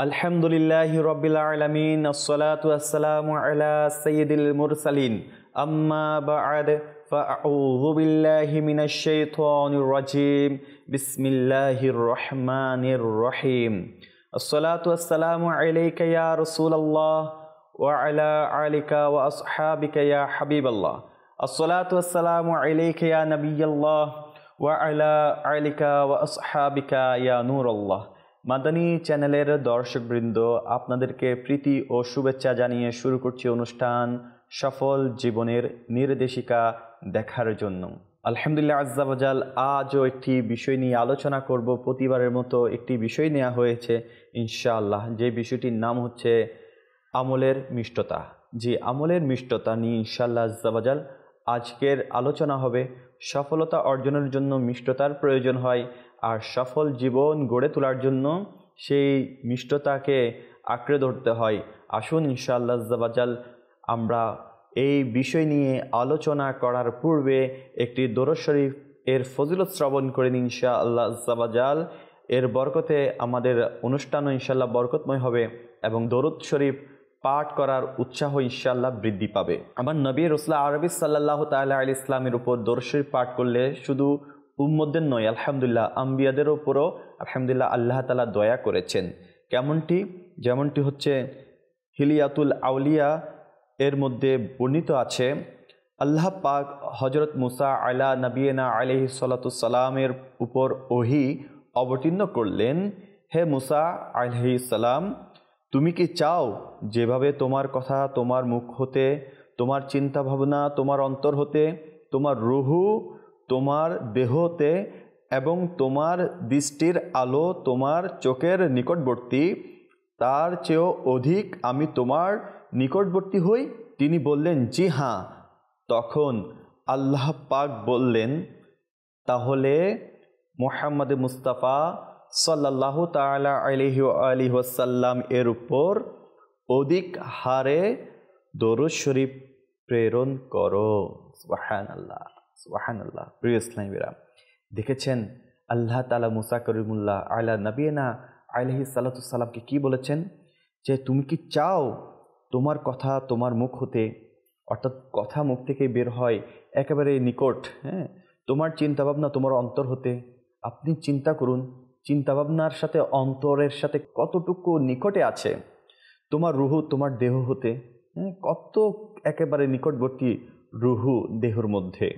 আলহামদুলিল্লাহি রাব্বিল আলামিন আসসালাতু ওয়াসসালামু আলা সাইয়্যিদিল মুরসালিন আম্মা বা'দ ফাআউযু বিল্লাহি মিনাশ শাইতানির রাজীম বিসমিল্লাহির রহমানির রহিম আসসালাতু ওয়াসসালামু আলাইকা ইয়া রাসূলুল্লাহ ওয়া আলা আলিকা ওয়া আসহাবিকা ইয়া হাবিবাল্লাহ আসসালাতু ওয়াসসালামু আলাইকা ইয়া নাবিয়াল্লাহ ওয়া আলা আলিকা ওয়া আসহাবিকা ইয়া নূরাল্লাহ। মাদানী চ্যানেলের দর্শকবৃন্দ, আপনাদেরকে প্রীতি ও শুভেচ্ছা জানিয়ে শুরু করছি অনুষ্ঠান সফল জীবনের নির্দেশিকা দেখার জন্য। আলহামদুলিল্লাহ আজ্জা ওয়াজাল, আজও একটি বিষয় নিয়ে আলোচনা করব। প্রতিবারের মতো একটি বিষয় নেওয়া হয়েছে ইনশাআল্লাহ, যে বিষয়টির নাম হচ্ছে আমলের মিষ্টতা। যে আমলের মিষ্টতা নিয়ে ইনশাআল্লাহ আজ্জা ওয়াজাল আজকের আলোচনা হবে। সফলতা অর্জনের জন্য মিষ্টতার প্রয়োজন হয়, আর সফল জীবন গড়ে তোলার জন্য সেই মিষ্টতাকে আঁকড়ে ধরতে হয়। আসুন ইনশাআল্লাহ আজ্জা ওয়াজাল আমরা এই বিষয় নিয়ে আলোচনা করার পূর্বে একটি দরুদ শরীফ এর ফজিলত শ্রবণ করে নিন ইনশাআল্লাহ আজ্জা ওয়াজাল। এর বরকতে আমাদের অনুষ্ঠানও ইনশাআল্লাহ বরকতময় হবে এবং দরুদ শরীফ পাঠ করার উৎসাহ ইনশাআল্লাহ বৃদ্ধি পাবে। আমার নবী রাসূলুল্লাহ আরবি সাল্লাল্লাহু তাআলা আলাইহি ইসলামের উপর দরুদ শরীফ পাঠ করলে শুধু উম্মতদের নয়, আলহামদুলিল্লাহ আম্বিয়াদের উপরও আলহামদুলিল্লাহ আল্লাহ তাআলা দয়া করেছেন। যেমনটি হচ্ছে হিলিয়াতুল আউলিয়া এর মধ্যে বর্ণিত আছে, আল্লাহ পাক হযরত মুসা আলা নবিয়িনা আলাইহিস সালাতু সালামের উপর ওহী অবতীর্ণ করলেন। হে মুসা আলাইহিস সালাম, তুমি কি চাও যেভাবে তোমার কথা তোমার মুখ হতে, তোমার চিন্তা ভাবনা তোমার অন্তর হতে, তোমার রুহু তোমার দেহ হতে এবং তোমার দৃষ্টির আলো তোমার চোখের নিকটবর্তী, তার চেয়েও অধিক আমি তোমার নিকটবর্তী হই? তিনি বললেন, জি হ্যাঁ। তখন আল্লাহ পাক বললেন, তাহলে মুহাম্মদ মুস্তাফা সাল্লাল্লাহু তাআলা আলাইহি ওয়া আলিহি ওয়াসাল্লাম এর উপর অধিক হারে দরুদ শরীফ প্রেরণ করো। সুবহানাল্লাহ সুবহানাল্লাহ। প্রিয় ইসলামীরা, দেখেছেন আল্লাহ তাআলা মুসা করিমুল্লাহ আলা নবিয়িনা আলাইহিস সালাতু সালামকে কি বলেছেন, যে তুমি কি চাও তোমার কথা তোমার মুখ হতে, অর্থাৎ কথা মুখ থেকে বের হয় একেবারে নিকট, তোমার চিন্তাভাবনা তোমার অন্তর হতে। আপনি চিন্তা করুন, চিন্তাভাবনার সাথে অন্তরের সাথে কতটুকু নিকটে আছে। তোমার রুহু তোমার দেহ হতে, কত একেবারে নিকটবর্তী রুহু দেহর মধ্যে।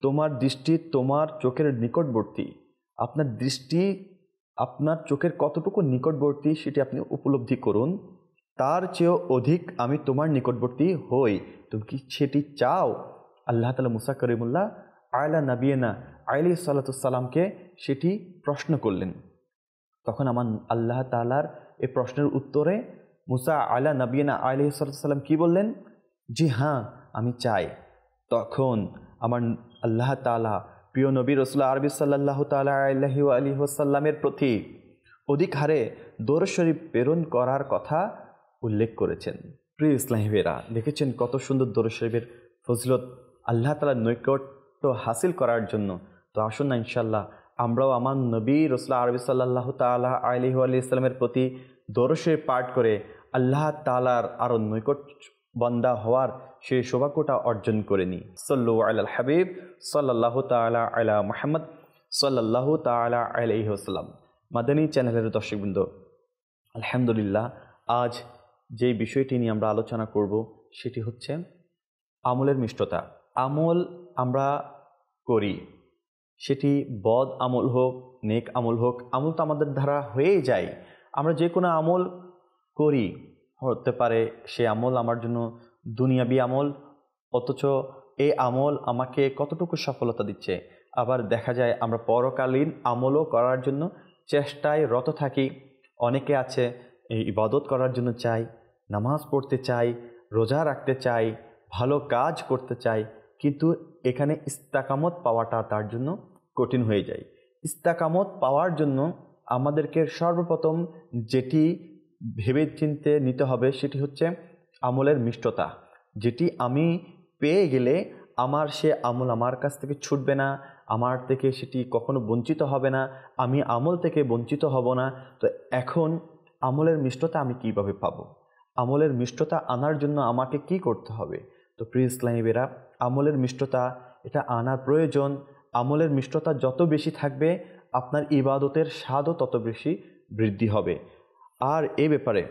তোমার দৃষ্টি তোমার চোখের নিকটবর্তী। আপনার দৃষ্টি আপনার চোখের কতটুকু নিকটবর্তী সেটি আপনি উপলব্ধি করুন। তার চেয়েও অধিক আমি তোমার নিকটবর্তী হই। তুমি কি সেটি চাও? আল্লাহ তাআলা মুসা করিমুল্লাহ আলা নবিয়িনা আলাইহিস সালাতু সালামকে সেটি প্রশ্ন করলেন। তখন আমার আল্লাহ তাআলার এই প্রশ্নের উত্তরে মুসা আলা নবিয়িনা আলাইহিস সালাতু সালাম কি বললেন? জি হ্যাঁ, আমি চাই। তখন আমার আল্লাহ তাআলা প্রিয় নবী রাসূলুল্লাহ আরবি সাল্লাল্লাহু তাআলা আলাইহি ওয়া আলিহি ওয়াসাল্লামের প্রতি অধিক হারে দরুদ শরীফ প্রেরণ করার কথা উল্লেখ করেছেন। প্রিয় ইসলামীরা, দেখেছেন কত সুন্দর দরুদ শরীফের ফজিলত আল্লাহ তাআলার নৈকট্য হাসিল করার জন্য। তো আসুন না ইনশাআল্লাহ আমরাও আমার নবী রাসূলুল্লাহ আরবি সাল্লাল্লাহু তাআলা আলাইহি ওয়া আলিহি ওয়াসাল্লামের প্রতি দরুদ শরীফ পাঠ করে আল্লাহ তাআলার আরও নৈকট বান্দা হওয়ার সেই সৌভাগ্যটা অর্জন করে নিই। সাল্লু আলাল হাবিব সাল্লাল্লাহু তাআলা আলা মুহাম্মদ সাল্লাল্লাহু তাআলা আলাইহি ওয়াসাল্লাম। মাদানী চ্যানেলের দর্শকবৃন্দ, আলহামদুলিল্লাহ আজ যে বিষয়টি নিয়ে আমরা আলোচনা করব সেটি হচ্ছে আমলের মিষ্টতা। আমল আমরা করি, সেটি বদ আমল হোক নেক আমল হোক, আমল তো আমাদের দ্বারা হয়েই যায়। আমরা যে কোনো আমল করি, হতে পারে সে আমল আমার জন্য দুনিয়াবি আমল, অথচ এই আমল আমাকে কতটুকু সফলতা দিচ্ছে। আবার দেখা যায় আমরা পরকালীন আমলও করার জন্য চেষ্টায় রত থাকি। অনেকে আছে এই ইবাদত করার জন্য চাই, নামাজ পড়তে চাই, রোজা রাখতে চাই, ভালো কাজ করতে চাই, কিন্তু এখানে ইস্তেকামত পাওয়াটা তার জন্য কঠিন হয়ে যায়। ইস্তেকামত পাওয়ার জন্য আমাদেরকে সর্বপ্রথম যেটি ভেবে চিন্তে নিতে হবে সেটি হচ্ছে আমলের মিষ্টতা, যেটি আমি পেয়ে গেলে আমার সে আমল আমার কাছ থেকে ছুটবে না, আমার থেকে সেটি কখনো বঞ্চিত হবে না, আমি আমল থেকে বঞ্চিত হব না। তো এখন আমলের মিষ্টতা আমি কিভাবে পাবো, আমলের মিষ্টতা আনার জন্য আমাকে কি করতে হবে। তো প্রিয় ইসলামী বেরা, আমলের মিষ্টতা এটা আনার প্রয়োজন। আমলের মিষ্টতা যত বেশি থাকবে আপনার ইবাদতের স্বাদও তত বেশি বৃদ্ধি হবে। আর এই ব্যাপারে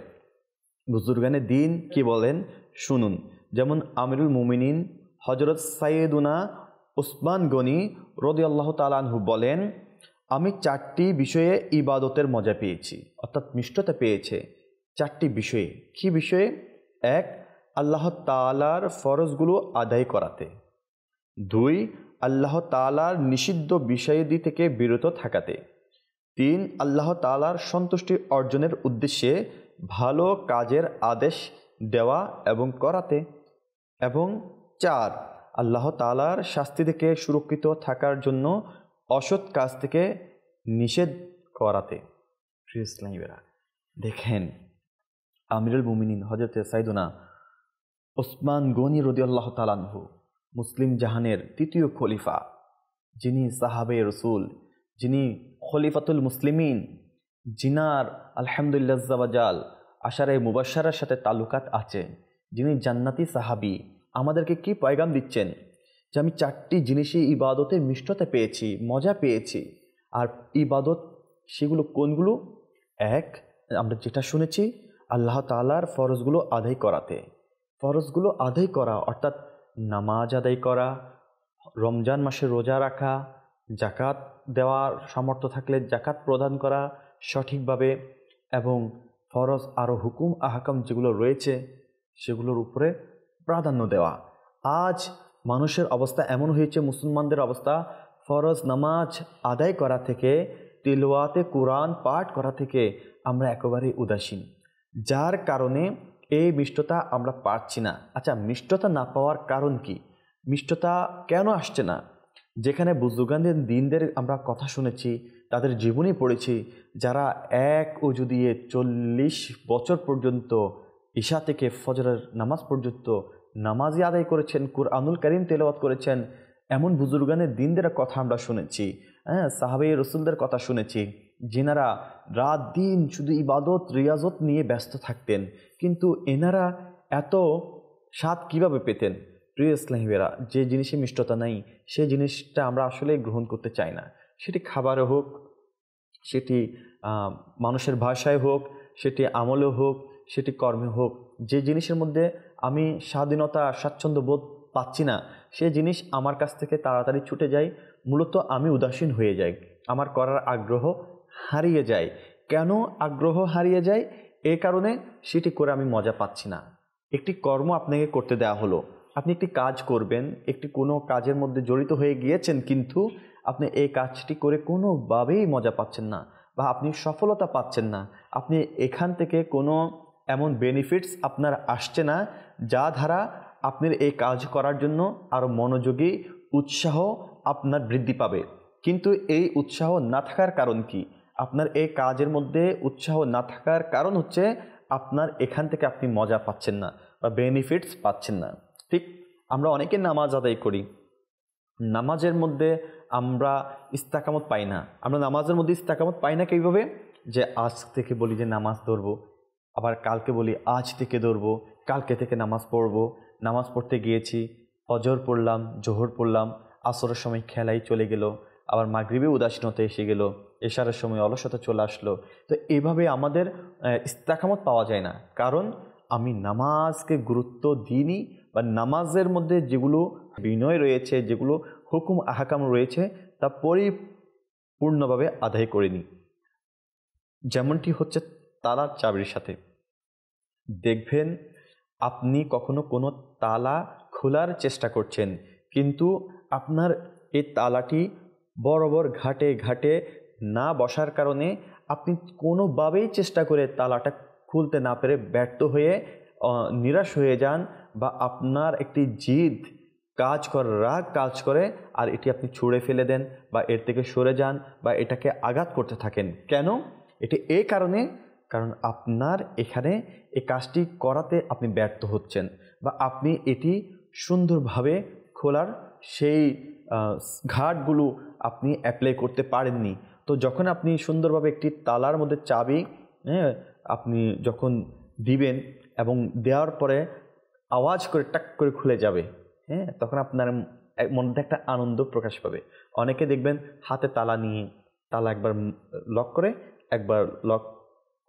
বুজুর্গানে দিন কি বলেন শুনুন। যেমন আমিরুল মুমিনিন হজরত সাইয়েদুনা উসমান গনি রাদিয়াল্লাহু তাআলা আনহু বলেন, আমি 4টি বিষয়ে ইবাদতের মজা পেয়েছি, অর্থাৎ মিষ্টতা পেয়েছে 4টি বিষয়ে। কি বিষয়ে? 1, আল্লাহ তাআলার ফরজগুলো আদায় করাতে। 2, আল্লাহ তাআলার নিষিদ্ধ বিষয়াদি থেকে বিরত থাকাতে। 3, আল্লাহ তাআলার সন্তুষ্টি অর্জনের উদ্দেশ্যে ভালো কাজের আদেশ দেওয়া এবং করাতে। এবং 4, আল্লাহ তাআলার শাস্তি থেকে সুরক্ষিত থাকার জন্য অসৎ কাজ থেকে নিষেধ করাতে। প্রিয় ইসলামীরা, দেখেন আমিরুল মুমিনিন হযরত সাইয়েদুনা উসমান গনি রাদিয়াল্লাহু তাআলা আনহু, মুসলিম জাহানের 3য় খলিফা, যিনি সাহাবে রসুল, যিনি খলিফাতুল মুসলিমিন, জিনার আলহামদুলিল্লাহ আজ্জাওয়াজাল আশারে মুবাশশারার সাথে তালুকাত আছে, যিনি জান্নাতি সাহাবি, আমাদেরকে কি পয়গাম দিচ্ছেন যে আমি 4টি জিনিসই ইবাদতের মিষ্টতা পেয়েছি, মজা পেয়েছি। আর ইবাদত সেগুলো কোনগুলো? 1, আমরা যেটা শুনেছি আল্লাহ তাআলার ফরজগুলো আদায় করাতে। ফরজগুলো আদায় করা অর্থাৎ নামাজ আদায় করা, রমজান মাসে রোজা রাখা, জাকাত দেওয়ার সামর্থ্য থাকলে জাকাত প্রদান করা সঠিকভাবে, এবং ফরজ আরও হুকুম আহকাম যেগুলো রয়েছে সেগুলোর উপরে প্রাধান্য দেওয়া। আজ মানুষের অবস্থা এমন হয়েছে, মুসলমানদের অবস্থা ফরজ নামাজ আদায় করা থেকে, তিলাওয়াতে কোরআন পাঠ করা থেকে আমরা একেবারেই উদাসীন, যার কারণে এই মিষ্টতা আমরা পাচ্ছি না। আচ্ছা, মিষ্টতা না পাওয়ার কারণ কি? মিষ্টতা কেন আসছে না? যেখানে বুজুর্গানদের দিনদের আমরা কথা শুনেছি, তাদের জীবনী পড়েছি, যারা এক অজু দিয়ে 40 বছর পর্যন্ত ঈশা থেকে ফজরের নামাজ পর্যন্ত নামাজই আদায় করেছেন, কুরআনুল কারীম তেলাওয়াত করেছেন, এমন বুজুর্গানের দিনদের কথা আমরা শুনেছি। সাহাবে রসুলদের কথা শুনেছি, যিনারা রাত দিন শুধু ইবাদত রিয়াজত নিয়ে ব্যস্ত থাকতেন, কিন্তু এনারা এত স্বাদ কিভাবে পেতেন? প্রিয় ইসলামীরা, যে জিনিসে মিষ্টতা নাই সেই জিনিসটা আমরা আসলে গ্রহণ করতে চাই না। সেটি খাবারে হোক, সেটি মানুষের ভাষায় হোক, সেটি আমলে হোক, সেটি কর্মে হোক, যে জিনিসের মধ্যে আমি স্বাধীনতা স্বাচ্ছন্দ্য বোধ পাচ্ছি না, সে জিনিস আমার কাছ থেকে তাড়াতাড়ি ছুটে যায়। মূলত আমি উদাসীন হয়ে যাই, আমার করার আগ্রহ হারিয়ে যায়। কেন আগ্রহ হারিয়ে যায়? এই কারণে সেটি করে আমি মজা পাচ্ছি না। একটি কর্ম আপনাকে করতে দেওয়া হলো, আপনি একটি কাজ করবেন, একটি কোনো কাজের মধ্যে জড়িত হয়ে গিয়েছেন, কিন্তু আপনি এই কাজটি করে কোনোভাবেই মজা পাচ্ছেন না বা আপনি সফলতা পাচ্ছেন না। আপনি এখান থেকে কোনো এমন বেনিফিটস আপনার আসছে না যা দ্বারা আপনার এই কাজ করার জন্য আরও মনোযোগী উৎসাহ আপনার বৃদ্ধি পাবে। কিন্তু এই উৎসাহ না থাকার কারণ কি? আপনার এই কাজের মধ্যে উৎসাহ না থাকার কারণ হচ্ছে আপনার এখান থেকে আপনি মজা পাচ্ছেন না বা বেনিফিটস পাচ্ছেন না। ঠিক, আমরা অনেকে নামাজ আদায় করি, নামাজের মধ্যে আমরা ইস্তেকামত পাই না। আমরা নামাজের মধ্যে ইস্তেকামত পাই না কীভাবে? যে আজ থেকে বলি যে নামাজ ধরবো, আবার কালকে বলি আজ থেকে ধরবো, কালকে থেকে নামাজ পড়বো। নামাজ পড়তে গিয়েছি, ফজর পড়লাম, জোহর পড়লাম, আসরের সময় খেলাই চলে গেল, আবার মাগরিবে উদাসীনতা এসে গেল, এশারের সময় অলসতা চলে আসলো। তো এভাবে আমাদের ইস্তেকামত পাওয়া যায় না, কারণ আমি নামাজকে গুরুত্ব দিইনি বা নামাজের মধ্যে যেগুলো বিনয় রয়েছে, যেগুলো হুকুম আহকাম রয়েছে তা পরিপূর্ণভাবে আদায় করিনি। যেমনটি হচ্ছে তালার চাবির সাথে। দেখবেন আপনি কখনো কোনো তালা খোলার চেষ্টা করছেন, কিন্তু আপনার এই তালাটি বরাবর ঘাটে ঘাটে না বসার কারণে আপনি কোনোভাবেই চেষ্টা করে তালাটা খুলতে না পেরে ব্যর্থ হয়ে নিরাশ হয়ে যান, বা আপনার একটি জিদ কাজ করে, রাগ কাজ করে, আর এটি আপনি ছুঁড়ে ফেলে দেন বা এর থেকে সরে যান বা এটাকে আঘাত করতে থাকেন। কেন? এটি এই কারণে, কারণ আপনার এখানে এই কাজটি করাতে আপনি ব্যর্থ হচ্ছেন বা আপনি এটি সুন্দরভাবে খোলার সেই ঘাটগুলো আপনি অ্যাপ্লাই করতে পারেননি। তো যখন আপনি সুন্দরভাবে একটি তালার মধ্যে চাবি আপনি যখন দিবেন এবং দেওয়ার পরে আওয়াজ করে টাক করে খুলে যাবে, হ্যাঁ, তখন আপনার মধ্যে একটা আনন্দ প্রকাশ পাবে। অনেকে দেখবেন হাতে তালা নিয়ে তালা একবার লক করে, একবার লক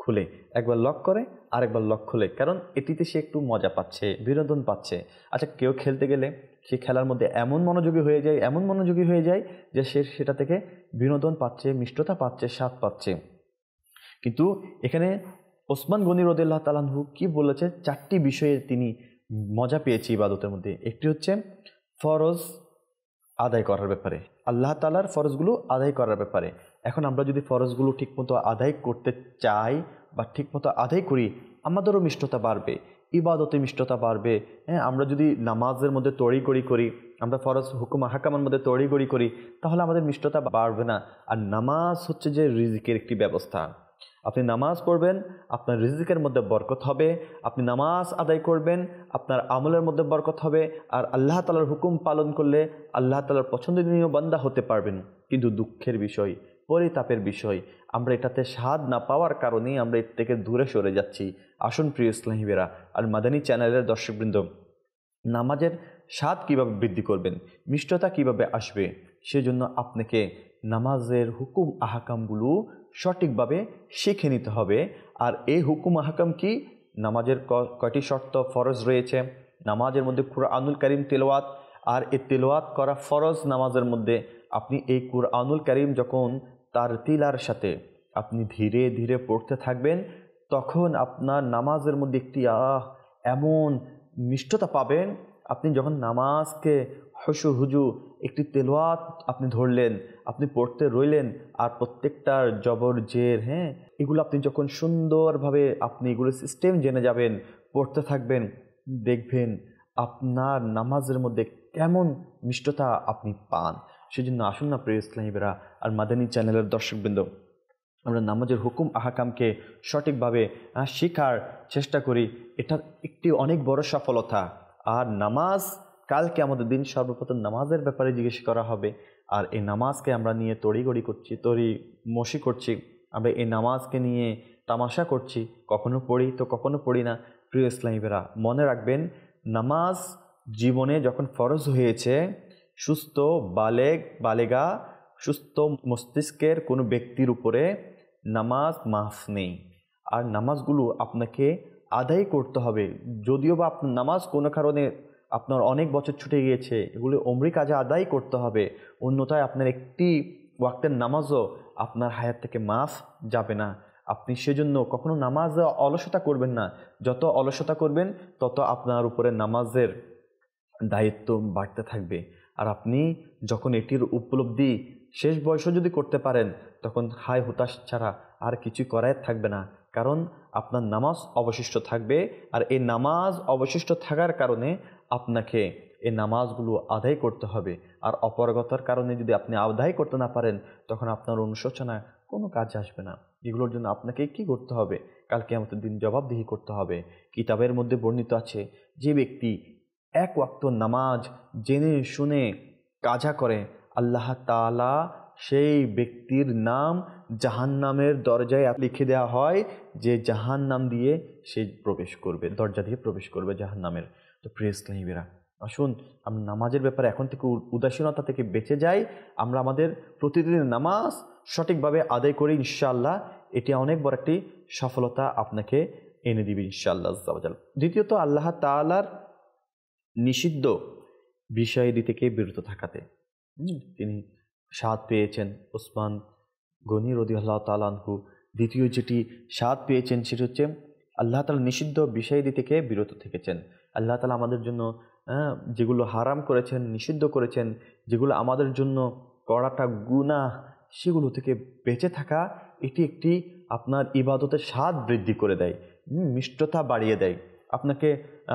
খুলে, একবার লক করে, আরেকবার লক খুলে, কারণ এটিতে সে একটু মজা পাচ্ছে, বিনোদন পাচ্ছে। আচ্ছা, কেউ খেলতে গেলে সে খেলার মধ্যে এমন মনোযোগী হয়ে যায় যে সে সেটা থেকে বিনোদন পাচ্ছে, মিষ্টতা পাচ্ছে, স্বাদ পাচ্ছে। কিন্তু এখানে ওসমান গনি রাদিয়াল্লাহু তাআলা আনহু কি বলেছে, 4টি বিষয়ে তিনি মজা পেয়েছে ইবাদতের মধ্যে। একটি হচ্ছে ফরজ আদায় করার ব্যাপারে, আল্লাহ তাআলার ফরজগুলো আদায় করার ব্যাপারে। এখন আমরা যদি ফরজগুলো ঠিকমতো আদায় করতে চাই বা ঠিকমতো আদায় করি, আমাদেরও মিষ্টতা বাড়বে, ইবাদতে মিষ্টতা বাড়বে। হ্যাঁ, আমরা যদি নামাজের মধ্যে তড়িঘড়ি করি, আমরা ফরজ হুকুম আহকামের মধ্যে তড়িঘড়ি করি, তাহলে আমাদের মিষ্টতা বাড়বে না। আর নামাজ হচ্ছে যে রিজিকের একটি ব্যবস্থা। আপনি নামাজ পড়বেন, আপনার রিজিকের মধ্যে বরকত হবে। আপনি নামাজ আদায় করবেন, আপনার আমলের মধ্যে বরকত হবে। আর আল্লাহ তাআলার হুকুম পালন করলে আল্লাহ তাআলার পছন্দনীয় বান্দা হতে পারবেন। কিন্তু দুঃখের বিষয়, পরিতাপের বিষয়, আমরা এটাতে স্বাদ না পাওয়ার কারণেই আমরা এর থেকে দূরে সরে যাচ্ছি। আসুন প্রিয় ইসলামী ভাইরা আর মাদানী চ্যানেলের দর্শকবৃন্দ, নামাজের স্বাদ কিভাবে বৃদ্ধি করবেন, মিষ্টতা কিভাবে আসবে, সেজন্য আপনাকে নামাজের হুকুম আহকামগুলো সঠিকভাবে শিখে নিতে হবে। আর এই হুকুম আহকাম কি? নামাজের কয়টি শর্ত ফরজ রয়েছে, নামাজের মধ্যে কুরআনুল কারীম তেলাওয়াত, আর এই তেলাওয়াত করা ফরজ নামাজের মধ্যে। আপনি এই কুরআনুল কারীম যখন তার তিলার সাথে আপনি ধীরে ধীরে পড়তে থাকবেন, তখন আপনার নামাজের মধ্যে একটি এমন মিষ্টতা পাবেন। আপনি যখন নামাজকে হুশু হুজু একটি তেলাওয়াত আপনি ধরলেন, আপনি পড়তে রইলেন, আর প্রত্যেকটার জবর জের, হ্যাঁ, এগুলো আপনি যখন সুন্দরভাবে আপনি এগুলো সিস্টেম জেনে যাবেন, পড়তে থাকবেন, দেখবেন আপনার নামাজের মধ্যে কেমন মিষ্টতা আপনি পান। সেজন্য আসুন না প্রিয় ইসলামী ভাইরা আর মাদানী চ্যানেলের দর্শকবৃন্দ, আমরা নামাজের হুকুম আহকামকে সঠিকভাবে শেখার চেষ্টা করি। এটা একটি অনেক বড় সফলতা। আর নামাজ কালকে আমাদের দিন সর্বপ্রথম নামাজের ব্যাপারে জিজ্ঞেস করা হবে। আর এই নামাজকে আমরা নিয়ে তড়িঘড়ি করছি, মশি করছি, আমরা এই নামাজকে নিয়ে তামাশা করছি, কখনো পড়ি তো কখনো পড়ি না। প্রিয় ইসলামী ভাইরা, মনে রাখবেন, নামাজ জীবনে যখন ফরজ হয়েছে, সুস্থ বালেগা সুস্থ মস্তিষ্কের কোনো ব্যক্তির উপরে নামাজ মাফ নেই। আর নামাজগুলো আপনাকে আদায় করতে হবে। যদিও বা আপনার নামাজ কোনো কারণে আপনার অনেক বছর ছুটে গিয়েছে, এগুলো অমরি কাজে আদায় করতে হবে, অন্যথায় আপনার একটি ওয়াক্তের নামাজও আপনার হায়াত থেকে মাফ যাবে না। আপনি সেজন্য কখনো নামাজে অলসতা করবেন না। যত অলসতা করবেন তত আপনার উপরে নামাজের দায়িত্ব বাড়তে থাকবে। আর আপনি যখন এটির উপলব্ধি শেষ বয়সে যদি করতে পারেন, তখন হায় হুতাশ ছাড়া আর কিছু করার থাকবে না, কারণ আপনার নামাজ অবশিষ্ট থাকবে। আর এই নামাজ অবশিষ্ট থাকার কারণে আপনাকে এই নামাজগুলো আদায় করতে হবে। আর অপারগতার কারণে যদি আপনি আদায় করতে না পারেন, তখন আপনার অনুশোচনা কোনো কাজে আসবে না। এগুলোর জন্য আপনাকে কি করতে হবে? কাল কিয়ামতের দিন জবাবদিহি করতে হবে। কিতাবের মধ্যে বর্ণিত আছে, যে ব্যক্তি এক ওয়াক্ত নামাজ জেনে শুনে কাজা করে, আল্লাহ তাআলা সেই ব্যক্তির নাম জাহান্নামের দরজায় লিখে দেওয়া হয়, যে জাহান্নাম দিয়ে সে প্রবেশ করবে, দরজা দিয়ে প্রবেশ করবে জাহান্নামের। তো প্রিয় ইসলামী ভাইরা, আসুন আমরা নামাজের ব্যাপারে এখন থেকে উদাসীনতা থেকে বেঁচে যাই। আমরা আমাদের প্রতিদিনের নামাজ সঠিকভাবে আদায় করি, ইনশাআল্লাহ এটি অনেক বড় একটি সফলতা আপনাকে এনে দিবে ইনশাআল্লাহ। দ্বিতীয়ত, আল্লাহ তাআলার নিষিদ্ধ বিষয়াদি থেকে বিরত থাকাতে তিনি স্বাদ পেয়েছেন। ওসমান গনি রাদিয়াল্লাহু তাআলা আনহু দ্বিতীয় যেটি স্বাদ পেয়েছেন, সেটি হচ্ছে আল্লাহ তাআলা নিষিদ্ধ বিষয়াদি থেকে বিরত থেকেছেন। আল্লাহ তাআলা আমাদের জন্য যেগুলো হারাম করেছেন, নিষিদ্ধ করেছেন, যেগুলো আমাদের জন্য করাটা গুনাহ, সেগুলো থেকে বেঁচে থাকা, এটি একটি আপনার ইবাদতের স্বাদ বৃদ্ধি করে দেয়, মিষ্টতা বাড়িয়ে দেয়। আপনাকে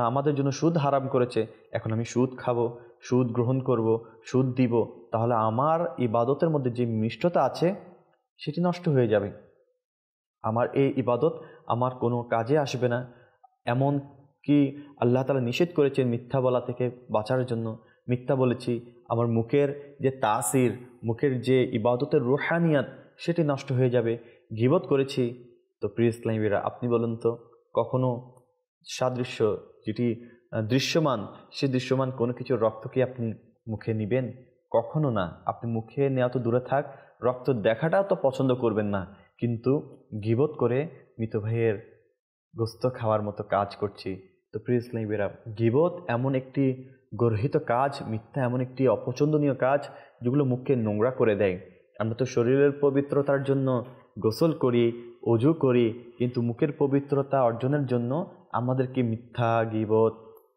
আমাদের জন্য সুদ হারাম করেছে, এখন আমি সুদ খাবো, সুদ গ্রহণ করব, সুদ দিব, তাহলে আমার ইবাদতের মধ্যে যে মিষ্টতা আছে সেটি নষ্ট হয়ে যাবে। আমার এই ইবাদত আমার কোনো কাজে আসবে না। এমন কি আল্লাহ তাআলা নিষেধ করেছেন মিথ্যা বলা থেকে বাঁচার জন্য। মিথ্যা বলেছি, আমার মুখের যে তাসির, মুখের যে ইবাদতের রুহানিয়াত, সেটি নষ্ট হয়ে যাবে। গীবত করেছি, তো প্রিয় ইসলামীরা, আপনি বলুন তো, কখনো সাদৃশ্য যেটি দৃশ্যমান, সেই দৃশ্যমান কোনো কিছুর রক্ত কি আপনি মুখে নেবেন? কখনো না। আপনি মুখে নেওয়া তো দূরে থাক, রক্ত দেখাটাও তো পছন্দ করবেন না, কিন্তু গীবত করে মৃত ভাইয়ের গোস্ত খাওয়ার মতো কাজ করছি। তো প্রিয় ইসলামীরা, গীবত এমন একটি গর্হিত কাজ, মিথ্যা এমন একটি অপছন্দনীয় কাজ যেগুলো মুখকে নোংরা করে দেয়। আমরা তো শরীরের পবিত্রতার জন্য গোসল করি, অজু করি, কিন্তু মুখের পবিত্রতা অর্জনের জন্য আমাদেরকে মিথ্যা, গীবত,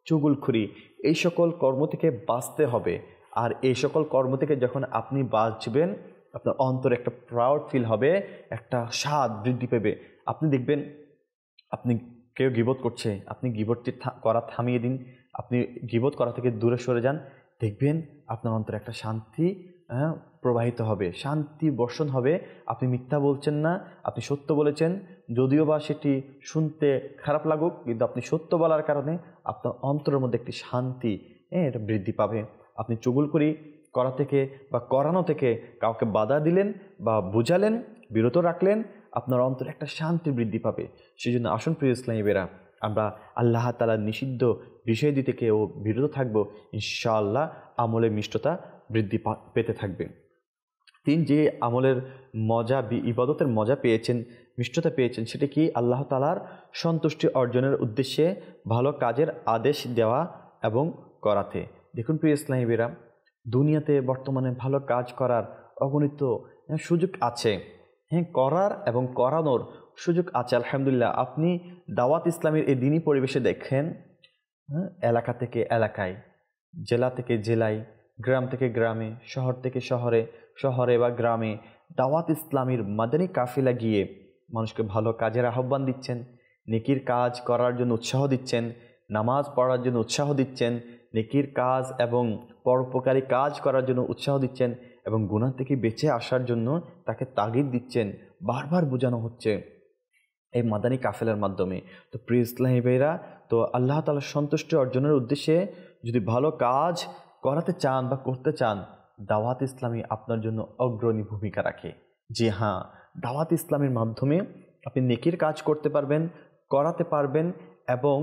চুগলখড়ি এই সকল কর্ম থেকে বাঁচতে হবে। আর এই সকল কর্ম থেকে যখন আপনি বাঁচবেন, আপনার অন্তরে একটা প্রাউড ফিল হবে, একটা স্বাদ বৃদ্ধি পাবে। আপনি দেখবেন, আপনি কেউ গীবত করছে, আপনি গীবতটি করা থামিয়ে দিন, আপনি গীবত করা থেকে দূরে সরে যান, দেখবেন আপনার অন্তরে একটা শান্তি প্রবাহিত হবে, শান্তি বর্ষণ হবে। আপনি মিথ্যা বলছেন না, আপনি সত্য বলেছেন, যদিও বা সেটি শুনতে খারাপ লাগুক, কিন্তু আপনি সত্য বলার কারণে আপনার অন্তরের মধ্যে একটি শান্তি এটা বৃদ্ধি পাবে। আপনি চুগলখড়ি করা থেকে বা করানো থেকে কাউকে বাধা দিলেন বা বুঝালেন, বিরত রাখলেন, আপনার অন্তরে একটা শান্তি বৃদ্ধি পাবে। সেই জন্য আসুন প্রিয় ইসলামীরা, আমরা আল্লাহ তাআলার নিষিদ্ধ বিষয়টি থেকেও বিরত থাকব, ইনশাআল্লাহ আমলের মিষ্টতা বৃদ্ধি পেতে থাকবে। 3, যে আমলের মজা, ইবাদতের মজা পেয়েছেন, মিষ্টতা পেয়েছেন, সেটা কি? আল্লাহ তাআলার সন্তুষ্টি অর্জনের উদ্দেশ্যে ভালো কাজের আদেশ দেওয়া এবং করাতে। দেখুন প্রিয় ইসলামীরা, দুনিয়াতে বর্তমানে ভালো কাজ করার অগণিত সুযোগ আছে, করার এবং করানোর সুযোগ আছে। আলহামদুলিল্লাহ, আপনি দাওয়াত ইসলামের এই দিনী পরিবেশে দেখেন, এলাকা থেকে এলাকায়, জেলা থেকে জেলায়, গ্রাম থেকে গ্রামে, শহর থেকে শহরে, শহরে বা গ্রামে দাওয়াত ইসলামীর মাদানী কাফিলা গিয়ে মানুষকে ভালো কাজের আহ্বান দিচ্ছেন, নেকির কাজ করার জন্য উৎসাহ দিচ্ছেন, নামাজ পড়ার জন্য উৎসাহ দিচ্ছেন, নেকির কাজ এবং পরোপকারী কাজ করার জন্য উৎসাহ দিচ্ছেন, এবং গুনাহ থেকে বেঁচে আসার জন্য তাকে তাগিদ দিচ্ছেন, বারবার বোঝানো হচ্ছে এই মাদানী কাফেলার মাধ্যমে। তো প্রিয় ইসলামী ভাইরা, তো আল্লাহ তাআলার সন্তুষ্টি অর্জনের উদ্দেশ্যে যদি ভালো কাজ করাতে চান বা করতে চান, দাওয়াত ইসলামী আপনার জন্য অগ্রণী ভূমিকা রাখে। জি হ্যাঁ, দাওয়াত ইসলামের মাধ্যমে আপনি নেকির কাজ করতে পারবেন, করাতে পারবেন, এবং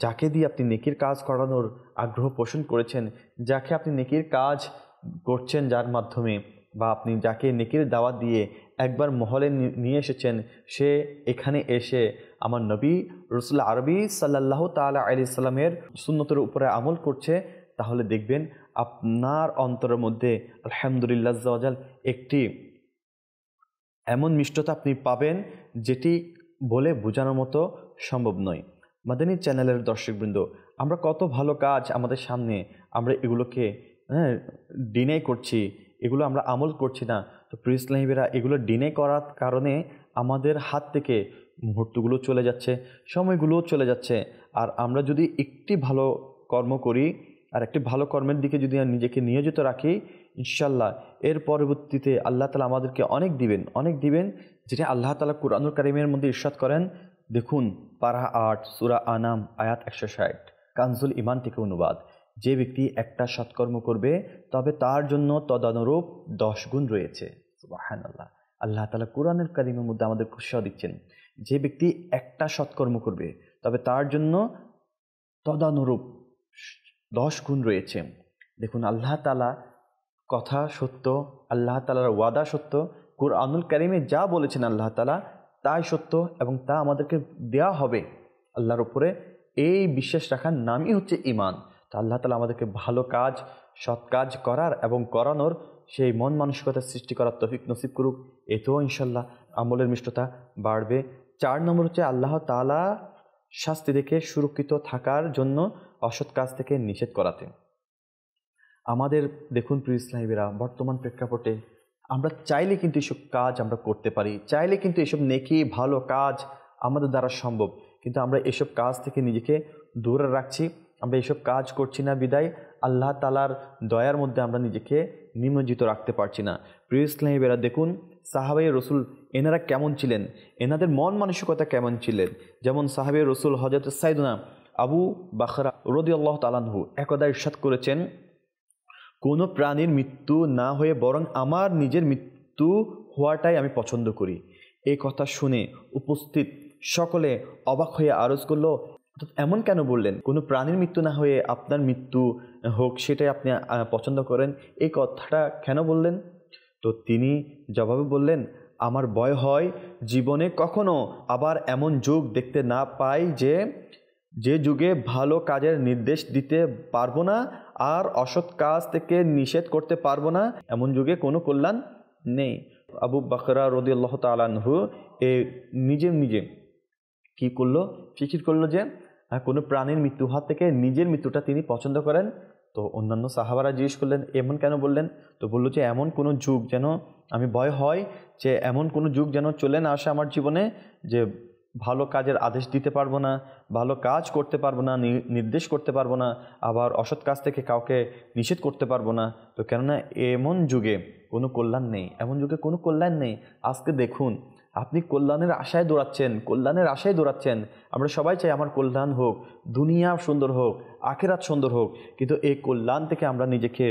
যাকে দিয়ে আপনি নেকির কাজ করানোর আগ্রহ পোষণ করেছেন, যাকে আপনি নেকির কাজ করছেন, যার মাধ্যমে বা আপনি যাকে নেকির দাওয়াত দিয়ে একবার মহলে নিয়ে এসেছেন, সে এখানে এসে আমার নবী রাসূল আরবি সাল্লাল্লাহু তাআলা আলাইহি সাল্লামের সুন্নতের উপরে আমল করছে, তাহলে দেখবেন আপনার অন্তরের মধ্যে আলহামদুলিল্লাহ আজ্জা ওয়া জাল একটি এমন মিষ্টতা আপনি পাবেন যেটি বলে বোঝানোর মতো সম্ভব নয়। মাদানী চ্যানেলের দর্শকবৃন্দ, আমরা কত ভালো কাজ আমাদের সামনে, আমরা এগুলোকে ডিনাই করছি, এগুলো আমরা আমল করছি না। তো প্রিয় ইসলামীরা, এগুলো ডিনাই করার কারণে আমাদের হাত থেকে মুহূর্তগুলো চলে যাচ্ছে, সময়গুলোও চলে যাচ্ছে। আর আমরা যদি একটি ভালো কর্ম করি আর একটি ভালো কর্মের দিকে যদি নিজেকে নিয়োজিত রাখি, ইনশাল্লাহ এর পরবর্তীতে আল্লাহ তাআলা আমাদেরকে অনেক দিবেন, যেটা আল্লাহ তাআলা কুরআনুল কারীমের মধ্যে ইরশাদ করেন। দেখুন, পারা 8 সূরা আনাম আয়াত 160, কানজুল ঈমান থেকে অনুবাদ। যে ব্যক্তি একটা সৎকর্ম করবে তবে তার জন্য তদানুরূপ 10 গুণ রয়েছে। সুবহানাল্লাহ, আল্লাহ তাআলা কুরআনুল কারীমের মধ্যে আমাদের উৎসাহ দিচ্ছেন, যে ব্যক্তি একটা সৎকর্ম করবে তবে তার জন্য তদানুরূপ 10 গুণ রয়েছে। দেখুন, আল্লাহ তাআলা কথা সত্য, আল্লাহ তাআলার ওয়াদা সত্য, কুরআনুল কারীমে যা বলেছেন আল্লাহ তাআলা তাই সত্য, এবং তা আমাদেরকে দেয়া হবে আল্লাহর উপরে। এই বিশ্বাস রাখার নামই হচ্ছে ঈমান। তো আল্লাহ তাআলা আমাদেরকে ভালো কাজ, সৎ কাজ করার এবং করানোর সেই মন মানসিকতা সৃষ্টি করার তৌফিক নসিব করুক। এতেও ইনশাল্লাহ আমলের মিষ্টতা বাড়বে। 4 নম্বর হচ্ছে আল্লাহ তাআলা শাস্তি থেকে সুরক্ষিত থাকার জন্য অসৎ কাজ থেকে নিষেধ করাতে। আমাদের দেখুন প্রিয় ইসলামীরা, বর্তমান প্রেক্ষাপটে আমরা চাইলে কিন্তু এসব কাজ আমরা করতে পারি, চাইলে কিন্তু এসব নেকি ভালো কাজ আমাদের দ্বারা সম্ভব, কিন্তু আমরা এসব কাজ থেকে নিজেকে দূরে রাখছি। আমরা এসব কাজ করছি না বিদায় আল্লাহ তাআলার দয়ার মধ্যে আমরা নিজেকে নিমজ্জিত রাখতে পারছি না। প্রিয় ইসলামীরা, দেখুন সাহাবায়ে রসুল এনারা কেমন ছিলেন, এনাদের মন মানসিকতা কেমন ছিলেন। যেমন সাহাবায়ে রসুল হযরত সাইয়েদনা আবু বকর রাদিয়াল্লাহু তাআলা আনহু একদা ইরশাদ করেছেন, কোনো প্রাণীর মৃত্যু না হয়ে বরং আমার নিজের মৃত্যু হওয়াটাই আমি পছন্দ করি। এই কথা শুনে উপস্থিত সকলে অবাক হয়ে আরজ করলো, এমন কেন বললেন? কোনো প্রাণীর মৃত্যু না হয়ে আপনার মৃত্যু হোক সেটাই আপনি পছন্দ করেন, এই কথাটা কেন বললেন? তো তিনি জবাবে বললেন, আমার ভয় হয় জীবনে কখনো আবার এমন যুগ দেখতে না পাই যে যুগে ভালো কাজের নির্দেশ দিতে পারবো না আর অসৎ কাজ থেকে নিষেধ করতে পারবো না, এমন যুগে কোনো কল্যাণ নেই। আবু বকর রাদিয়াল্লাহু তাআলা আনহু নিজে কি করলো? ফিকির করলো যে কোনো প্রাণীর মৃত্যু হওয়া থেকে নিজের মৃত্যুটা তিনি পছন্দ করেন। তো অন্যান্য সাহাবারা জিজ্ঞেস করলেন, এমন কেন বললেন? তো বললো যে এমন কোনো যুগ যেন, আমি ভয় হয় যে এমন কোনো যুগ যেন চলে না আসে আমার জীবনে যে ভালো কাজের আদেশ দিতে পারবো না, ভালো কাজ করতে পারবো না, নির্দেশ করতে পারবো না, আবার অসৎ কাজ থেকে কাউকে নিষেধ করতে পারবো না। তো কেননা এমন যুগে কোনো কল্যাণ নেই, এমন যুগে কোনো কল্যাণ নেই। আজকে দেখুন, আপনি কল্যাণের আশায় দৌড়াচ্ছেন। আমরা সবাই চাই আমার কল্যাণ হোক, দুনিয়া সুন্দর হোক, আখিরাত সুন্দর হোক, কিন্তু এই কল্যাণ থেকে আমরা নিজেকে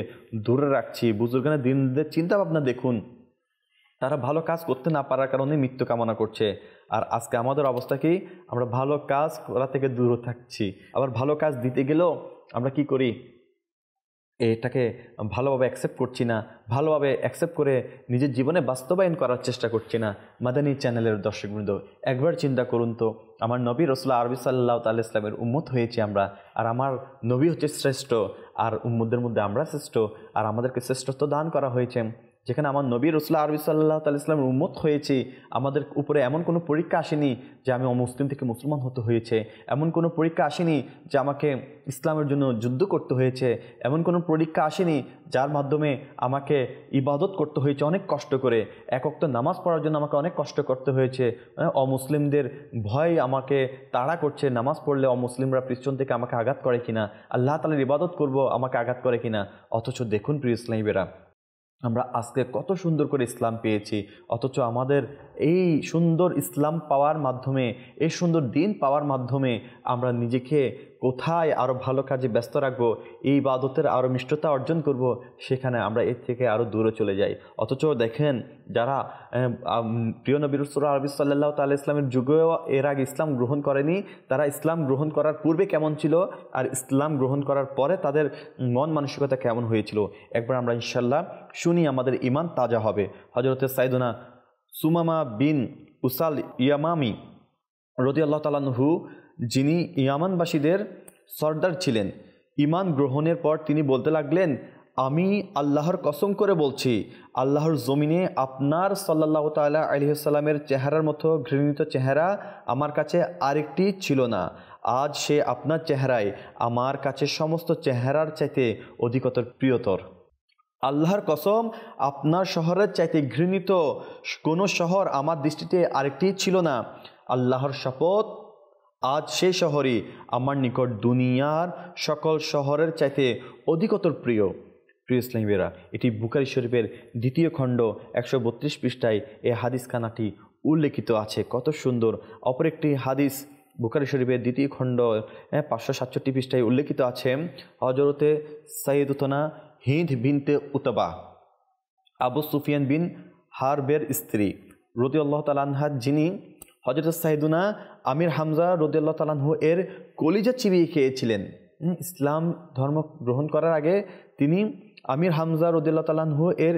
দূরে রাখছি। বুজুর্গানের দিনদের চিন্তা ভাবনা দেখুন, তারা ভালো কাজ করতে না পারার কারণে মৃত্যু কামনা করছে। আর আজকে আমাদের অবস্থা কি? আমরা ভালো কাজ করা থেকে দূরে থাকছি। আবার ভালো কাজ দিতে গেলেও আমরা কি করি? এটাকে ভালোভাবে অ্যাকসেপ্ট করছি না, ভালোভাবে অ্যাকসেপ্ট করে নিজের জীবনে বাস্তবায়ন করার চেষ্টা করছি না। মাদানী চ্যানেলের দর্শকবৃন্দ, একবার চিন্তা করুন তো, আমার নবী রাসূলুল্লাহ আরবি সাল্লাল্লাহু তাআলা ইসলামের উম্মত হয়েছি আমরা, আর আমার নবী হচ্ছে শ্রেষ্ঠ, আর উম্মতদের মধ্যে আমরা শ্রেষ্ঠ, আর আমাদেরকে শ্রেষ্ঠত্ব দান করা হয়েছে। যেখানে আমার নবী রাসূলুল্লাহ আরবি সাল্লাল্লাহু তাআলা ইসলামের উম্মত হয়েছি, আমাদের উপরে এমন কোনো পরীক্ষা আসেনি যে আমি অমুসলিম থেকে মুসলমান হতে হয়েছে, এমন কোনো পরীক্ষা আসেনি যে আমাকে ইসলামের জন্য যুদ্ধ করতে হয়েছে, এমন কোনো পরীক্ষা আসেনি যার মাধ্যমে আমাকে ইবাদত করতে হয়েছে অনেক কষ্ট করে, এক ওয়াক্ত নামাজ পড়ার জন্য আমাকে অনেক কষ্ট করতে হয়েছে। অমুসলিমদের ভয় আমাকে তাড়া করছে, নামাজ পড়লে অমুসলিমরা পিছন থেকে আমাকে আঘাত করে কিনা, আল্লাহ তাআলার ইবাদত করব আমাকে আঘাত করে কিনা। অথচ দেখুন প্রিয় ইসলামীরা, আমরা আজকে কত সুন্দর করে ইসলাম পেয়েছি, অথচ আমাদের এই সুন্দর ইসলাম পাওয়ার মাধ্যমে, এই সুন্দর দিন পাওয়ার মাধ্যমে আমরা নিজেকে কোথায় আরও ভালো কাজে ব্যস্ত রাখবো, এই ইবাদতের আরও মিষ্টতা অর্জন করব, সেখানে আমরা এর থেকে আরও দূরে চলে যাই। অথচ দেখেন, যারা প্রিয় নবী রাসূলুল্লাহ আরবি সাল্লাল্লাহু তাআলা ইসলামের যুগেও এর আগে ইসলাম গ্রহণ করেনি, তারা ইসলাম গ্রহণ করার পূর্বে কেমন ছিল আর ইসলাম গ্রহণ করার পরে তাদের মন মানসিকতা কেমন হয়েছিল, একবার আমরা ইনশাল্লাহ শুনি, আমাদের ঈমান তাজা হবে। হযরত সাইয়েদনা সুমামা বিন উসাল ইয়ামামি রাদিয়াল্লাহু তাআলা আনহু, যিনি ইয়ামানবাসীদের সর্দার ছিলেন, ঈমান গ্রহণের পর তিনি বলতে লাগলেন, আমি আল্লাহর কসম করে বলছি, আল্লাহর জমিনে আপনার সাল্লাল্লাহু তাআলা আলাইহি ওয়াসাল্লামের চেহারার মতো ঘৃণিত চেহারা আমার কাছে আরেকটি ছিল না। আজ সে আপনার চেহারায় আমার কাছে সমস্ত চেহারার চাইতে অধিকতর প্রিয়তর। আল্লাহর কসম, আপনার শহরের চাইতে ঘৃণিত কোনো শহর আমার দৃষ্টিতে আরেকটি ছিল না। আল্লাহর শপথ, আজ সেই শহরই আমার নিকট দুনিয়ার সকল শহরের চাইতে অধিকতর প্রিয়। প্রিয় ইসলামীরা, এটি বুখারী শরীফের 2য় খণ্ড 132 পৃষ্ঠায় এই হাদিস খানাটি উল্লেখিত আছে। কত সুন্দর! অপর একটি হাদিস বুখারী শরীফের 2য় খণ্ড 567 পৃষ্ঠায় উল্লেখিত আছে, হযরতে সাইয়্যিদাতুনা হিন্দ বিনতে উতবা, আবু সুফিয়ান বিন হারবের স্ত্রী রাদিয়াল্লাহু তাআলা আনহা, যিনি হযরত সাইয়েদুনা আমির হামজা রাদিয়াল্লাহু তাআলা আনহু এর কলিজা চিবিয়ে খেয়েছিলেন। ইসলাম ধর্ম গ্রহণ করার আগে তিনি আমির হামজা রাদিয়াল্লাহু তাআলা আনহু এর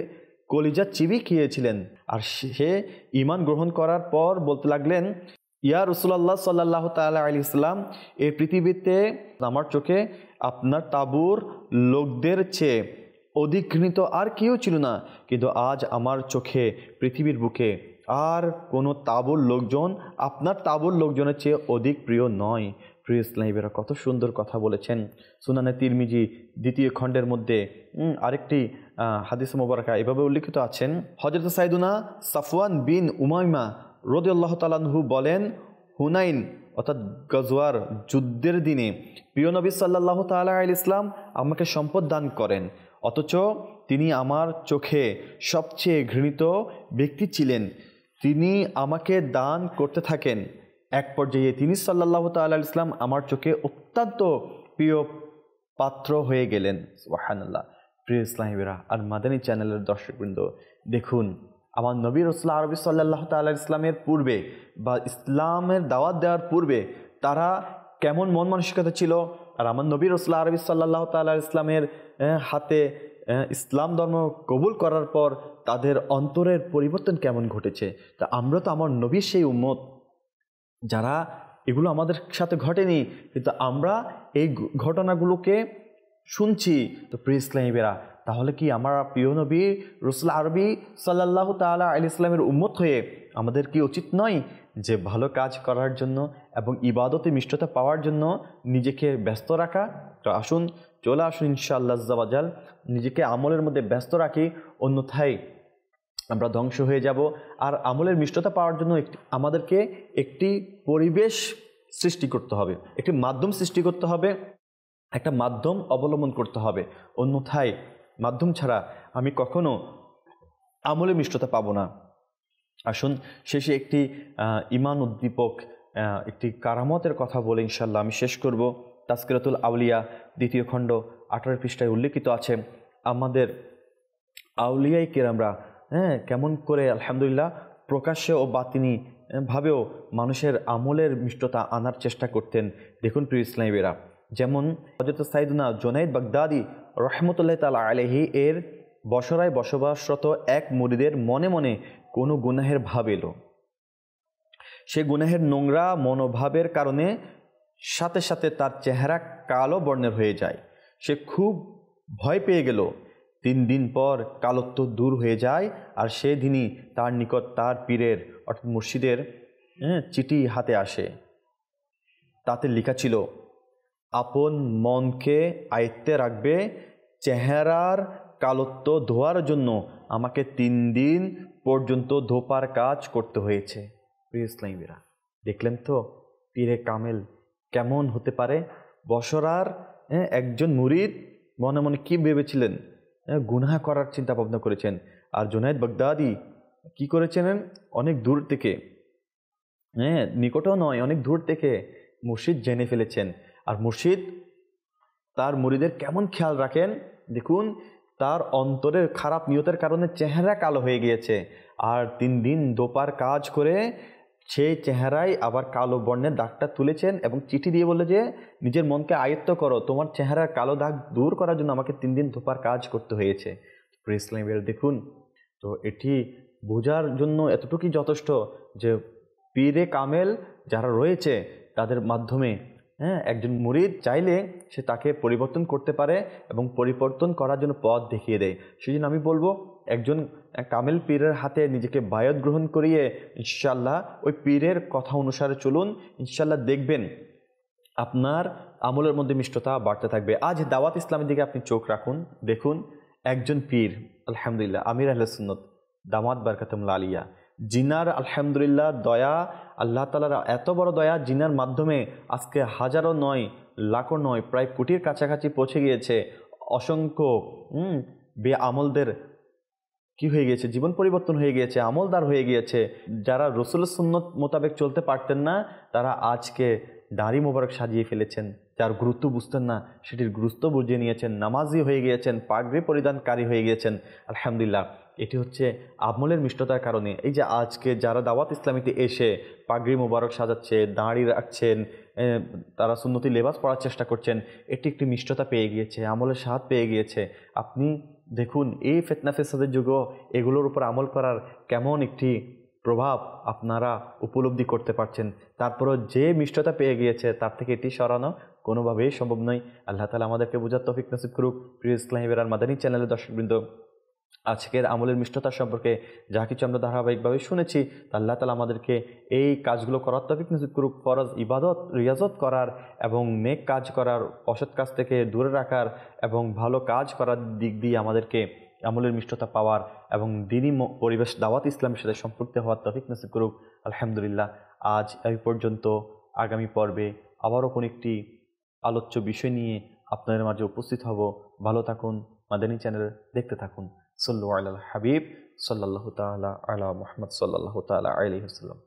কলিজা চিবিয়ে খেয়েছিলেন। আর সে ঈমান গ্রহণ করার পর বলতে লাগলেন, ইয়া রাসূলুল্লাহ সাল্লাল্লাহু তাআলা আলাইহি ওয়াসাল্লাম, এই পৃথিবীতে আমার চোখে আপনার তাঁবুর লোকদের চেয়ে অধিক ঘৃণিত আর কেউ ছিল না, কিন্তু আজ আমার চোখে পৃথিবীর বুকে আর কোনো তাঁবুর লোকজন আপনার তাঁবুর লোকজনের চেয়ে অধিক প্রিয় নয়। প্রিয় ইসলামীরা, কত সুন্দর কথা বলেছেন। সুনানে তিরমিজি 2য় খণ্ডের মধ্যে আরেকটি হাদিস মোবারকা এভাবে উল্লিখিত আছেন, হযরত সাইয়েদুনা সাফওয়ান বিন উমাইমা রাদিয়াল্লাহু তাআলা আনহু বলেন, হুনাইন অর্থাৎ গজওয়ার যুদ্ধের দিনে প্রিয় নবী সাল্লাল্লাহু তাআলা আলাইহি ওয়াসাল্লাম আমাকে সম্পদ দান করেন, অথচ তিনি আমার চোখে সবচেয়ে ঘৃণিত ব্যক্তি ছিলেন। তিনি আমাকে দান করতে থাকেন, এক পর্যায়ে তিনি সাল্লাল্লাহু তাআলা আলাইহি ওয়াসাল্লাম আমার চোখে অত্যন্ত প্রিয় পাত্র হয়ে গেলেন। সুবহানাল্লাহ। প্রিয় ইসলামীরা আর মাদানী চ্যানেলের দর্শকবৃন্দ, দেখুন আমার নবী রাসূল আরবি সাল্লাল্লাহু তাআলা ইসলামের পূর্বে বা ইসলামের দাওয়াত দেওয়ার পূর্বে তারা কেমন মন মানসিকতা ছিল, আর আমার নবী রাসূল আরবি সাল্লাল্লাহু তাআলা ইসলামের হাতে ইসলাম ধর্ম কবুল করার পর তাদের অন্তরের পরিবর্তন কেমন ঘটেছে। তা আমরা তো আমার নবীর সেই উম্মত যারা এগুলো আমাদের সাথে ঘটেনি, কিন্তু আমরা এই ঘটনাগুলোকে শুনছি। তো প্রিয় ইসলামীরা, তাহলে কি আমার প্রিয় নবী রাসূল আরবি সাল্লাল্লাহু তাআলা আলাইহি ইসলামের উম্মত হয়ে আমাদের কি উচিত নয় যে ভালো কাজ করার জন্য এবং ইবাদতে মিষ্টতা পাওয়ার জন্য নিজেকে ব্যস্ত রাখা? তো চলে আসুন ইনশাআল্লাহ আজ্জা ওয়া জাল নিজেকে আমলের মধ্যে ব্যস্ত রাখি, অন্যথায় আমরা ধ্বংস হয়ে যাব। আর আমলের মিষ্টতা পাওয়ার জন্য আমাদেরকে একটি পরিবেশ সৃষ্টি করতে হবে, একটি মাধ্যম সৃষ্টি করতে হবে, একটা মাধ্যম অবলম্বন করতে হবে। অন্যথায় মাধ্যম ছাড়া আমি কখনো আমলে মিষ্টতা পাবো না। আসুন শেষে একটি ঈমান উদ্দীপক একটি কারামতের কথা বলে ইনশাআল্লাহ আমি শেষ করব। তাজকিরাতুল আউলিয়া 2য় খণ্ড 18 পৃষ্ঠায় উল্লেখিত আছে আমাদের আউলিয়াই কেরামরা কেমন করে আলহামদুলিল্লাহ প্রকাশ্যে ও বাতিনি ভাবেও মানুষের আমলের মিষ্টতা আনার চেষ্টা করতেন। দেখুন প্রিয় ইসলামীরা, যেমন হযরত সাইয়েদনা জুনাইদ বাগদাদি রহমতুল্লাহ তাআলা আলাইহি এর বসরায় বসবাসরত এক মুরিদের মনে মনে কোনো গুনাহের ভাব এলো। সে গুনাহের নোংরা মনোভাবের কারণে সাথে সাথে তার চেহারা কালো বর্ণের হয়ে যায়। সে খুব ভয় পেয়ে গেল। 3 দিন পর কালত্ব দূর হয়ে যায়, আর সেদিনই তার নিকট তার পীরের অর্থাৎ মুর্শিদের চিঠি হাতে আসে। তাতে লেখা ছিল, আপন মনকে আয়ত্তে রাখবে, চেহারার কালত্ব ধোয়ার জন্য আমাকে 3 দিন পর্যন্ত ধোপার কাজ করতে হয়েছে। প্রিয় ইসলামীরা, দেখলেন তো পীরে কামেল কেমন হতে পারে। বসরার একজন মুরিদ মনে মনে কি ভেবেছিলেন, গুনাহ করার চিন্তা ভাবনা করেছেন। আর জুনাইদ বাগদাদি কি করেছেন, অনেক দূর থেকে, নিকটও নয়, অনেক দূর থেকে মুর্শিদ জেনে ফেলেছেন। আর মুর্শিদ তার মুরিদের কেমন খেয়াল রাখেন দেখুন, তার অন্তরের খারাপ নিয়তের কারণে চেহারা কালো হয়ে গিয়েছে, আর 3 দিন দোপার কাজ করে সেই চেহারায় আবার কালো বর্ণের দাগটা তুলেছেন এবং চিঠি দিয়ে বলে যে নিজের মনকে আয়ত্ত করো, তোমার চেহারার কালো দাগ দূর করার জন্য আমাকে 3 দিন ধোপার কাজ করতে হয়েছে। প্রিয় ইসলামীরা দেখুন, তো এটি বোঝার জন্য এতটুকুই যথেষ্ট যে পীরে কামেল যারা রয়েছে তাদের মাধ্যমে একজন মুরিদ চাইলে সে তাকে পরিবর্তন করতে পারে এবং পরিবর্তন করার জন্য পথ দেখিয়ে দেয়। সেই জন্য আমি বলবো একজন কামেল পীরের হাতে নিজেকে বায়াত গ্রহণ করিয়ে ইনশাআল্লাহ ওই পীরের কথা অনুসারে চলুন, ইনশাআল্লাহ দেখবেন আপনার আমলের মধ্যে মিষ্টতা বাড়তে থাকবে। আজ দাওয়াত ইসলামের দিকে আপনি চোখ রাখুন, দেখুন একজন পীর আলহামদুলিল্লাহ আমির আহলে সুন্নাত দামাত বারকাতুহুল আলিয়া, জিনার আলহামদুলিল্লাহ দয়া, আল্লাহ তাআলার এত বড় দয়া, জিনার মাধ্যমে আজকে হাজারো নয় লাখো নয় প্রায় কোটির কাছাকাছি পৌঁছে গিয়েছে। অসংখ্য বেআমলদের কি হয়ে গিয়েছে, জীবন পরিবর্তন হয়ে গিয়েছে, আমলদার হয়ে গিয়েছে। যারা রাসূলের সুন্নত মোতাবেক চলতে পারতেন না তারা আজকে দাড়ি মোবারক সাজিয়ে ফেলেছেন, যার গুরুত্ব বুঝতেন না সেটির গুরুত্ব বুঝিয়ে নিয়েছেন, নামাজি হয়ে গিয়েছেন, পাগড়ি পরিধানকারী হয়ে গিয়েছেন। আলহামদুলিল্লাহ, এটি হচ্ছে আমলের মিষ্টতার কারণে। এই যে আজকে যারা দাওয়াত ইসলামীতে এসে পাগড়ি মোবারক সাজাচ্ছে, দাড়ি রাখছেন, তারা সুন্নতি লেবাস পরার চেষ্টা করছেন, এটি একটি মিষ্টতা পেয়ে গিয়েছে, আমলের স্বাদ পেয়ে গিয়েছে। আপনি দেখুন এই ফিতনা ফেসাদের যুগও এগুলোর উপর আমল করার কেমন একটি প্রভাব আপনারা উপলব্ধি করতে পারছেন। তারপরও যে মিষ্টতা পেয়ে গিয়েছে তার থেকে এটি সরানো কোনোভাবেই সম্ভব নয়। আল্লাহ তাআলা আমাদেরকে বোঝার তৌফিক নসিব করুক। প্রিয় ইসলামী বেরার মাদানী চ্যানেলের দর্শকবৃন্দ, আজকের আমলের মিষ্টতা সম্পর্কে যা কিছু আমরা ধারাবাহিকভাবে শুনেছি, আল্লাহ তাআলা আমাদেরকে এই কাজগুলো করার তৌফিক নসিব করুক। ফরজ ইবাদত রিয়াজত করার এবং নেক কাজ করার, অসৎ কাজ থেকে দূরে রাখার এবং ভালো কাজ করার দিক দিয়ে আমাদেরকে আমলের মিষ্টতা পাওয়ার এবং দ্বীনি পরিবেশ দাওয়াত ইসলামের সাথে সম্পৃক্ত হওয়ার তৌফিক নসিব করুক। আলহামদুলিল্লাহ, আজ এই পর্যন্ত। আগামী পর্বে আবারও কোন একটি আলোচ্য বিষয় নিয়ে আপনাদের মাঝে উপস্থিত হব। ভালো থাকুন, মাদানী চ্যানেল দেখতে থাকুন। সাল্লু আলাল হাবিব সাল্লাল্লাহু তাআলা আলা মুহাম্মদ সাল্লাল্লাহু তাআলা আলাইহি ওয়াসাল্লাম।